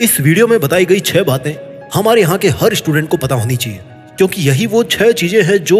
इस वीडियो में बताई गई 6 बातें हमारे यहाँ के हर स्टूडेंट को पता होनी चाहिए, क्योंकि यही वो 6 चीजें हैं जो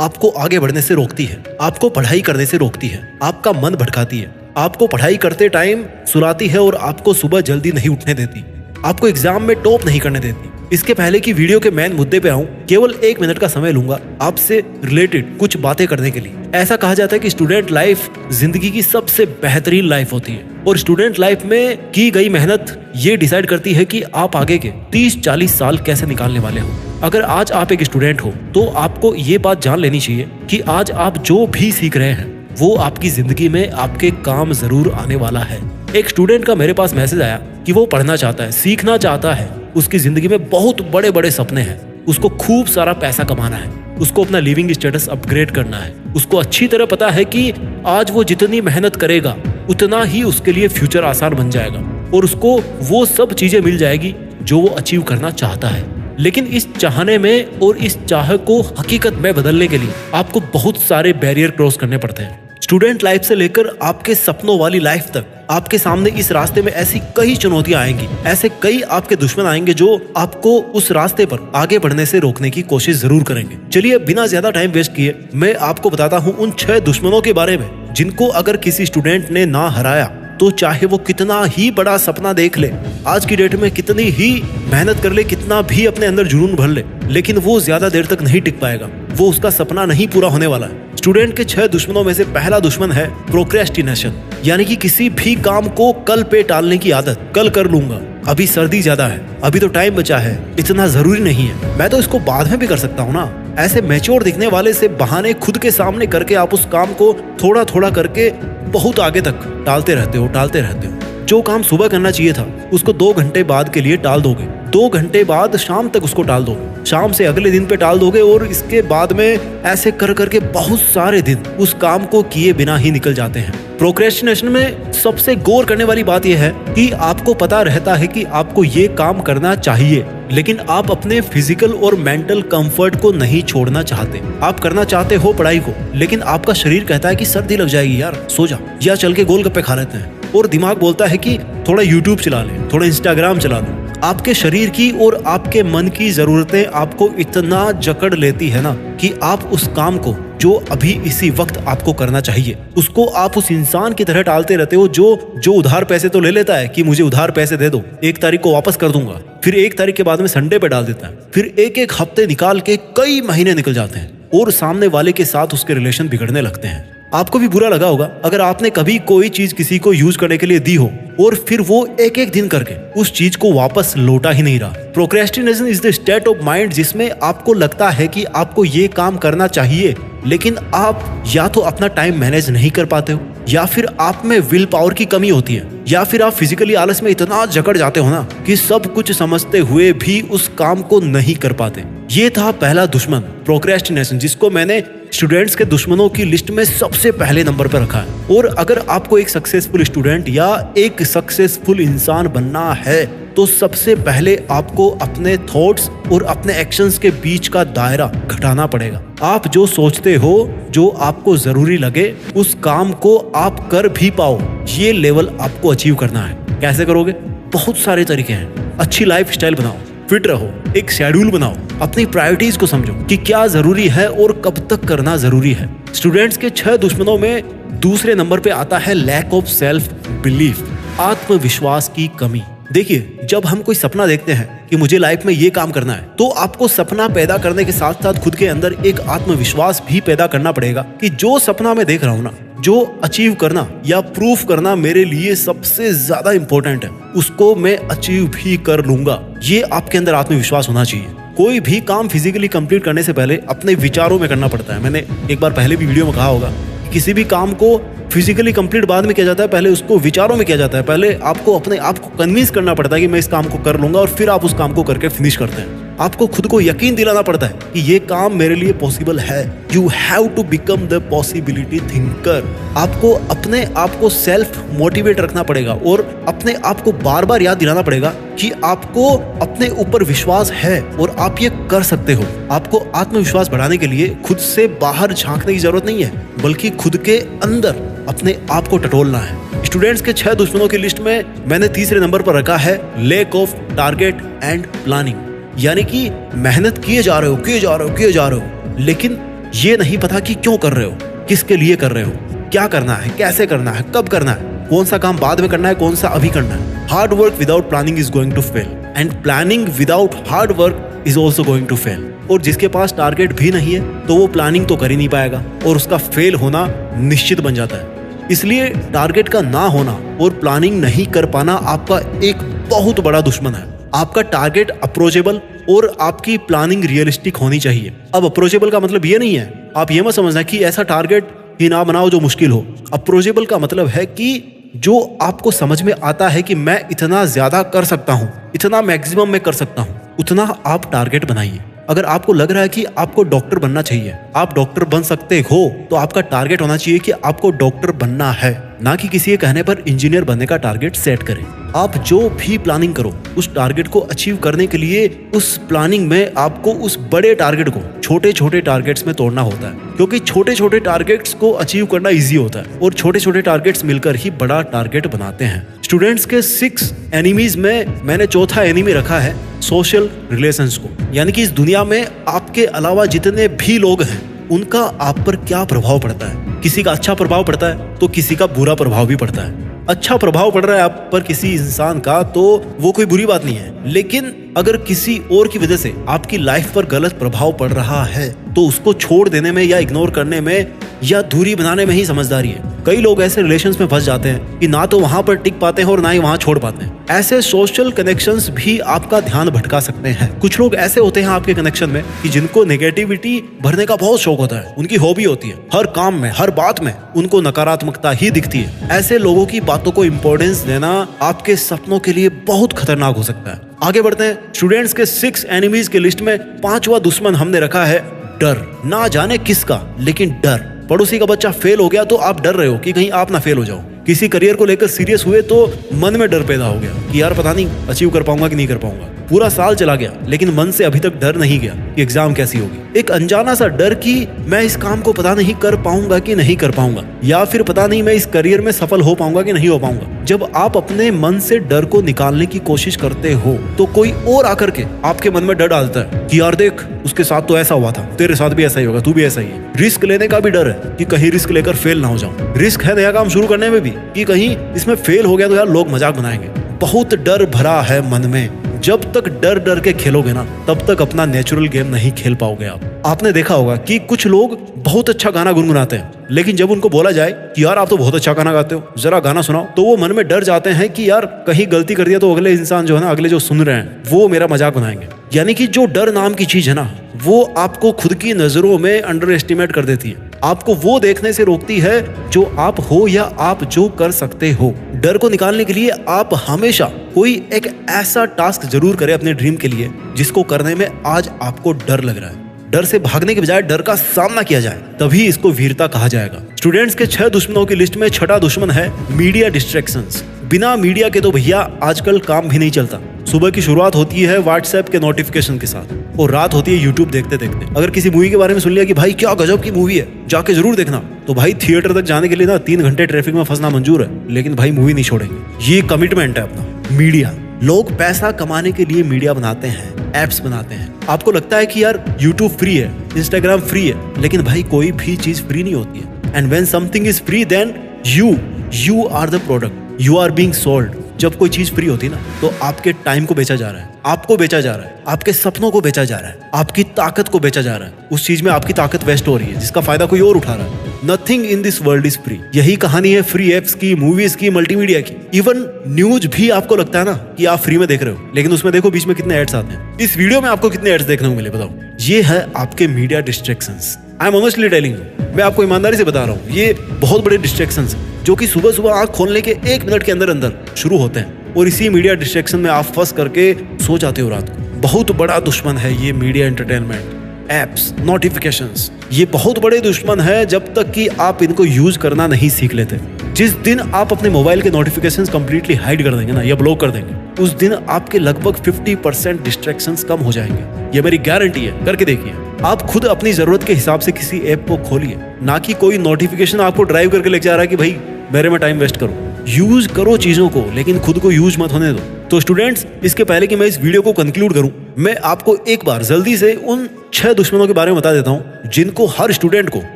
आपको आगे बढ़ने से रोकती है, आपको पढ़ाई करने से रोकती है, आपका मन भटकाती है, आपको पढ़ाई करते टाइम सुलाती है और आपको सुबह जल्दी नहीं उठने देती, आपको एग्जाम में टॉप नहीं करने देती। इसके पहले कि वीडियो के मेन मुद्दे पे आऊं, केवल 1 मिनट का समय लूंगा आपसे रिलेटेड कुछ बातें करने के लिए। ऐसा कहा जाता है कि स्टूडेंट लाइफ जिंदगी की सबसे बेहतरीन लाइफ होती है और स्टूडेंट लाइफ में की गई मेहनत ये डिसाइड करती है कि आप आगे के 30-40 साल कैसे निकालने वाले हो। अगर आज आप एक स्टूडेंट हो तो आपको ये बात जान लेनी चाहिए कि आज आप जो भी सीख रहे हैं वो आपकी जिंदगी में आपके काम जरूर आने वाला है। एक स्टूडेंट का मेरे पास मैसेज आया कि वो पढ़ना चाहता है, सीखना चाहता है, उसकी जिंदगी में बहुत बड़े बड़े सपने हैं, उसको खूब सारा पैसा कमाना है, उसको अपना लिविंग स्टेटस अपग्रेड करना है। उसको अच्छी तरह पता है कि आज वो जितनी मेहनत करेगा उतना ही उसके लिए फ्यूचर आसान बन जाएगा और उसको वो सब चीजें मिल जाएगी जो वो अचीव करना चाहता है। लेकिन इस चाहने में और इस चाह को हकीकत में बदलने के लिए आपको बहुत सारे बैरियर क्रॉस करने पड़ते हैं। स्टूडेंट लाइफ से लेकर आपके सपनों वाली लाइफ तक आपके सामने इस रास्ते में ऐसी कई चुनौतियां आएंगी, ऐसे कई आपके दुश्मन आएंगे जो आपको उस रास्ते पर आगे बढ़ने से रोकने की कोशिश जरूर करेंगे। चलिए बिना ज्यादा टाइम वेस्ट किए मैं आपको बताता हूं उन 6 दुश्मनों के बारे में जिनको अगर किसी स्टूडेंट ने ना हराया तो चाहे वो कितना ही बड़ा सपना देख ले, आज की डेट में कितनी ही मेहनत कर ले, कितना भी अपने अंदर जुनून भर ले, लेकिन वो ज्यादा देर तक नहीं टिक पाएगा, वो उसका सपना नहीं पूरा होने वाला है। स्टूडेंट के 6 दुश्मनों में से पहला दुश्मन है प्रोक्रेस्टिनेशन, यानी कि किसी भी काम को कल पे टालने की आदत। कल कर लूंगा, अभी सर्दी ज्यादा है, अभी तो टाइम बचा है, इतना जरूरी नहीं है, मैं तो इसको बाद में भी कर सकता हूँ ना। ऐसे मैच्योर दिखने वाले से बहाने खुद के सामने करके आप उस काम को थोड़ा थोड़ा करके बहुत आगे तक टालते रहते हो। जो काम सुबह करना चाहिए था उसको 2 घंटे बाद के लिए टाल दोगे, 2 घंटे बाद शाम तक उसको टाल दोगे, शाम से अगले दिन पे टाल दोगे और इसके बाद में ऐसे कर करके बहुत सारे दिन उस काम को किए बिना ही निकल जाते हैं। प्रोक्रेस्टिनेशन में सबसे गौर करने वाली बात यह है कि आपको पता रहता है कि आपको ये काम करना चाहिए, लेकिन आप अपने फिजिकल और मेंटल कंफर्ट को नहीं छोड़ना चाहते। आप करना चाहते हो पढ़ाई को, लेकिन आपका शरीर कहता है कि सर्दी लग जाएगी यार, सो जा, या चल के गोलगप्पे खा लेते हैं, और दिमाग बोलता है कि थोड़ा यूट्यूब चला ले, थोड़ा इंस्टाग्राम चला लो। आपके शरीर की और आपके मन की जरूरतें आपको इतना जकड़ लेती है ना कि आप उस काम को जो अभी इसी वक्त आपको करना चाहिए उसको आप उस इंसान की तरह टालते रहते हो जो उधार पैसे तो ले लेता है कि मुझे उधार पैसे दे दो, 1 तारीख को वापस कर दूंगा, फिर 1 तारीख के बाद में संडे पे डाल देता है, फिर एक हफ्ते निकाल के कई महीने निकल जाते हैं और सामने वाले के साथ उसके रिलेशन बिगड़ने लगते हैं। आपको भी बुरा लगा होगा अगर आपने कभी कोई चीज किसी को यूज करने के लिए दी हो और फिर वो एक दिन करके उस चीज को वापस लौटा ही नहीं रहा। Procrastination is the state of mind जिसमें आपको लगता है कि आपको ये काम करना चाहिए, लेकिन आप या तो अपना टाइम मैनेज नहीं कर पाते हो, या फिर आप में विल पावर की कमी होती है, या फिर आप फिजिकली आलस में इतना जकड़ जाते हो ना कि सब कुछ समझते हुए भी उस काम को नहीं कर पाते। ये था पहला दुश्मन प्रोक्रेस्टिनेशन, जिसको मैंने स्टूडेंट्स के दुश्मनों की लिस्ट में सबसे पहले नंबर पर रखा है। और अगर आपको एक सक्सेसफुल स्टूडेंट या एक सक्सेसफुल इंसान बनना है तो सबसे पहले आपको अपने थॉट्स और अपने एक्शंस के बीच का दायरा घटाना पड़ेगा। आप जो सोचते हो, जो आपको जरूरी लगे, उस काम को आप कर भी पाओ, ये लेवल आपको अचीव करना है। कैसे करोगे? बहुत सारे तरीके हैं। अच्छी लाइफ स्टाइल बनाओ, फिट रहो, एक शेड्यूल बनाओ, अपनी प्रायोरिटीज को समझो कि क्या जरूरी है और कब तक करना जरूरी है। स्टूडेंट्स के 6 दुश्मनों में दूसरे नंबर पे आता है लैक ऑफ सेल्फ बिलीफ, आत्मविश्वास की कमी। देखिए, जब हम कोई सपना देखते हैं कि मुझे लाइफ में ये काम करना है, तो आपको सपना पैदा करने के साथ साथ खुद के अंदर एक आत्मविश्वास भी पैदा करना पड़ेगा कि जो सपना मैं देख रहा हूँ ना, जो अचीव करना या प्रूफ करना मेरे लिए सबसे ज्यादा इंपॉर्टेंट है, उसको मैं अचीव भी कर लूंगा। ये आपके अंदर आत्मविश्वास होना चाहिए। कोई भी काम फिजिकली कंप्लीट करने से पहले अपने विचारों में करना पड़ता है। मैंने एक बार पहले भी वीडियो में कहा होगा, किसी भी काम को फिजिकली कंप्लीट बाद में किया जाता है, पहले उसको विचारों में किया जाता है। पहले आपको अपने आप को कन्विंस करना पड़ता है कि मैं इस काम को कर लूंगा, और फिर आप उस काम को करके फिनिश करते हैं। आपको खुद को यकीन दिलाना पड़ता है कि ये काम मेरे लिए पॉसिबल है। You have to become the possibility thinker. आपको अपने आप को सेल्फ मोटिवेट रखना पड़ेगा और अपने आप को बार बार याद दिलाना पड़ेगा कि आपको अपने ऊपर विश्वास है और आप ये कर सकते हो। आपको आत्मविश्वास बढ़ाने के लिए खुद से बाहर झांकने की जरूरत नहीं है, बल्कि खुद के अंदर अपने आप को टटोलना है। स्टूडेंट्स के 6 दुश्मनों की लिस्ट में मैंने तीसरे नंबर पर रखा है lack of target and planning. यानी कि मेहनत किए जा रहे हो, लेकिन ये नहीं पता कि क्यों कर रहे हो, किसके लिए कर रहे हो, क्या करना है, कैसे करना है, कब करना है, कौन सा काम बाद में करना है, कौन सा अभी करना है। Hard work without planning is going to fail and planning without hard work is also going to fail. और जिसके पास टारगेट भी नहीं है तो वो प्लानिंग तो कर ही नहीं पाएगा और उसका फेल होना निश्चित बन जाता है। इसलिए टारगेट का ना होना और प्लानिंग नहीं कर पाना आपका एक बहुत बड़ा दुश्मन है। आपका टारगेट अप्रोचेबल और आपकी प्लानिंग रियलिस्टिक होनी चाहिए। अब अप्रोचेबल का मतलब ये नहीं है, आप ये मत समझना कि ऐसा टारगेट ही ना बनाओ जो मुश्किल हो। अप्रोचेबल का मतलब है कि जो आपको समझ में आता है कि मैं इतना ज्यादा कर सकता हूँ, इतना मैक्सिमम में कर सकता हूँ, उतना आप टारगेट बनाइए। अगर आपको लग रहा है कि आपको डॉक्टर बनना चाहिए, आप डॉक्टर बन सकते हो, तो आपका टारगेट होना चाहिए कि आपको डॉक्टर बनना है, ना कि किसी के कहने पर इंजीनियर बनने का टारगेट सेट करें। आप जो भी प्लानिंग करो उस टारगेट को अचीव करने के लिए उस प्लानिंग में आपको उस बड़े टारगेट को छोटे छोटे टारगेट्स में तोड़ना होता है, क्योंकि छोटे छोटे टारगेट्स को अचीव करना इजी होता है और छोटे छोटे टारगेट्स मिलकर ही बड़ा टारगेट बनाते हैं। स्टूडेंट्स के 6 एनिमीज में मैंने चौथा एनिमी रखा है सोशल रिलेशंस को। यानी कि इस दुनिया में आपके अलावा जितने भी लोग हैं उनका आप पर क्या प्रभाव पड़ता है। किसी का अच्छा प्रभाव पड़ता है तो किसी का बुरा प्रभाव भी पड़ता है। अच्छा प्रभाव पड़ रहा है आप पर किसी इंसान का तो वो कोई बुरी बात नहीं है, लेकिन अगर किसी और की वजह से आपकी लाइफ पर गलत प्रभाव पड़ रहा है तो उसको छोड़ देने में या इग्नोर करने में या दूरी बनाने में ही समझदारी है। कई लोग ऐसे रिलेशंस में फंस जाते हैं कि ना तो वहां पर टिक पाते हैं और ना ही वहां छोड़ पाते हैं। ऐसे सोशल कनेक्शंस भी आपका ध्यान भटका सकते हैं। कुछ लोग ऐसे होते हैं आपके कनेक्शन में कि जिनको नेगेटिविटी भरने का बहुत शौक होता है, उनकी हॉबी होती है, हर काम में हर बात में उनको नकारात्मकता ही दिखती है। ऐसे लोगों की बातों को इंपॉर्टेंस देना आपके सपनों के लिए बहुत खतरनाक हो सकता है। आगे बढ़ते हैं। स्टूडेंट्स के 6 एनिमीज के लिस्ट में 5वां दुश्मन हमने रखा है डर। ना जाने किसका, लेकिन डर। पड़ोसी का बच्चा फेल हो गया तो आप डर रहे हो कि कहीं आप ना फेल हो जाओ। किसी करियर को लेकर सीरियस हुए तो मन में डर पैदा हो गया कि यार पता नहीं अचीव कर पाऊंगा कि नहीं कर पाऊंगा। पूरा साल चला गया लेकिन मन से अभी तक डर नहीं गया कि एग्जाम कैसी होगी। एक अनजाना सा डर कि मैं इस काम को पता नहीं कर पाऊंगा कि नहीं कर पाऊंगा, या फिर पता नहीं मैं इस करियर में सफल हो पाऊंगा कि नहीं हो पाऊंगा। जब आप अपने मन से डर को निकालने की कोशिश करते हो तो कोई और आकर के आपके मन में डर डालता है कि यार देख उसके साथ तो ऐसा हुआ था, तेरे साथ भी ऐसा ही होगा, तू भी ऐसा ही है। रिस्क लेने का भी डर है कि कहीं रिस्क लेकर फेल ना हो जाऊं। रिस्क है नया काम शुरू करने में भी कि कहीं इसमें फेल हो गया तो यार लोग मजाक बनाएंगे। बहुत डर भरा है मन में। जब तक डर डर के खेलोगे ना तब तक अपना नेचुरल गेम नहीं खेल पाओगे। आपने देखा होगा कि कुछ लोग बहुत अच्छा गाना गुनगुनाते हैं, लेकिन जब उनको बोला जाए कि यार आप तो बहुत अच्छा गाना गाते हो, जरा गाना सुनाओ, तो वो मन में डर जाते हैं कि यार कहीं गलती कर दिया तो अगले इंसान जो है ना, अगले जो सुन रहे हैं वो मेरा मजाक बनाएंगे। यानी कि जो डर नाम की चीज है ना, वो आपको खुद की नजरों में अंडर एस्टिमेट कर देती है। आपको वो देखने से रोकती है जो आप हो या आप जो कर सकते हो। डर को निकालने के लिए आप हमेशा कोई एक ऐसा टास्क जरूर करें अपने ड्रीम के लिए जिसको करने में आज आपको डर लग रहा है। डर से भागने के बजाय डर का सामना किया जाए, तभी इसको वीरता कहा जाएगा। स्टूडेंट्स के 6 दुश्मनों की लिस्ट में 6वां दुश्मन है मीडिया डिस्ट्रैक्शंस। बिना मीडिया के तो भैया आजकल काम भी नहीं चलता। सुबह की शुरुआत होती है व्हाट्सएप के नोटिफिकेशन के साथ और रात होती है यूट्यूब देखते देखते। अगर किसी मूवी के बारे में सुन लिया कि भाई क्या गजब की मूवी है, जाके जरूर देखना, तो भाई थिएटर तक जाने के लिए ना 3 घंटे ट्रैफिक में फंसना मंजूर है, लेकिन भाई मूवी नहीं छोड़ेंगे। ये कमिटमेंट है अपना। मीडिया, लोग पैसा कमाने के लिए मीडिया बनाते हैं, एप्स बनाते हैं। आपको लगता है कि यार यूट्यूब फ्री है, इंस्टाग्राम फ्री है, लेकिन भाई कोई भी चीज फ्री नहीं होती है। And when something is free then you are the product, you are being sold. जब कोई चीज फ्री होती है ना तो आपके टाइम को बेचा जा रहा है, आपको बेचा जा रहा है, आपके सपनों को बेचा जा रहा है, आपकी ताकत को बेचा जा रहा है। उस चीज में आपकी ताकत वेस्ट हो रही है जिसका फायदा कोई और उठा रहा है। Nothing in this world is free. यही कहानी है फ्री एप्स की, मूवीज की, मल्टीमीडिया की। इवन न्यूज भी आपको लगता है ना कि आप फ्री में देख रहे हो, लेकिन उसमें देखो बीच में कितने एड्स आते हैं। इस वीडियो में आपको कितने एड्स देखने को मिले बताओ। ये है आपके media distractions. I am honestly telling you, मैं आपको ईमानदारी से बता रहा हूँ, ये बहुत बड़े डिस्ट्रैक्शंस हैं जो कि सुबह सुबह आंख खोलने के 1 मिनट के अंदर अंदर शुरू होते हैं और इसी मीडिया डिस्ट्रैक्शन में आप फंस करके सो जाते हो रात को। बहुत बड़ा दुश्मन है ये मीडिया एंटरटेनमेंट, एप्स, नोटिफिकेशंस। ये बहुत बड़े दुश्मन है जब तक कि आप इनको यूज करना नहीं सीख लेते। जिस दिन आप अपने मोबाइल के नोटिफिकेशंस कंप्लीटली हाइड कर देंगे ना या ब्लॉक कर देंगे, उस दिन आपके लगभग 50% डिस्ट्रैक्शंस कम हो जाएंगे। ये मेरी गारंटी है, करके देखिए। आप खुद अपनी जरूरत के हिसाब से किसी ऐप को खोलिए, ना कि कोई नोटिफिकेशन आपको ड्राइव करके लेके जा रहा है कि भाई मेरे में टाइम वेस्ट करो। यूज करो चीजों को, लेकिन खुद को यूज मत होने दो। तो स्टूडेंट्स, इसके पहले कि मैं इस वीडियो को कंक्लूड करूं, मैं आपको एक बार जल्दी से उन 6 दुश्मनों के बारे में बता देता हूं जिनको हर स्टूडेंट को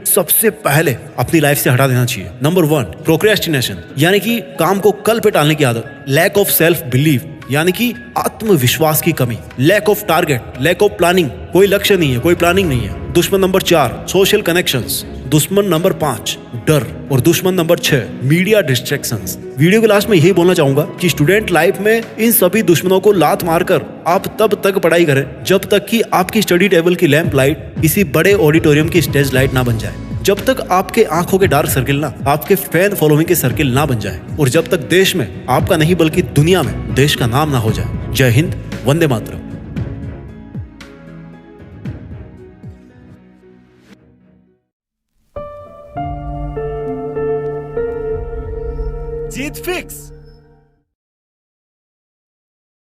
सबसे पहले अपनी लाइफ से हटा देना चाहिए। नंबर 1, प्रोक्रेस्टिनेशन, यानी कि काम को कल पे टालने की आदत। लैक ऑफ सेल्फ बिलीव, यानी कि आत्मविश्वास की कमी। Lack of target, lack of planning, कोई लक्ष्य नहीं है, कोई प्लानिंग नहीं है। दुश्मन नंबर 4, सोशल कनेक्शंस। दुश्मन नंबर 5, डर। और दुश्मन नंबर 6, मीडिया डिस्ट्रैक्शंस। वीडियो के लास्ट में यही बोलना चाहूंगा कि स्टूडेंट लाइफ में इन सभी दुश्मनों को लात मारकर आप तब तक पढ़ाई करें जब तक कि आपकी स्टडी टेबल की लैंप लाइट किसी बड़े ऑडिटोरियम की स्टेज लाइट ना बन जाए, जब तक आपके आंखों के डार्क सर्किल ना आपके फैन फॉलोइंग के सर्किल ना बन जाए, और जब तक देश में आपका नहीं बल्कि दुनिया में देश का नाम ना हो जाए। जय हिंद, वंदे मातरम। जीत फिक्स।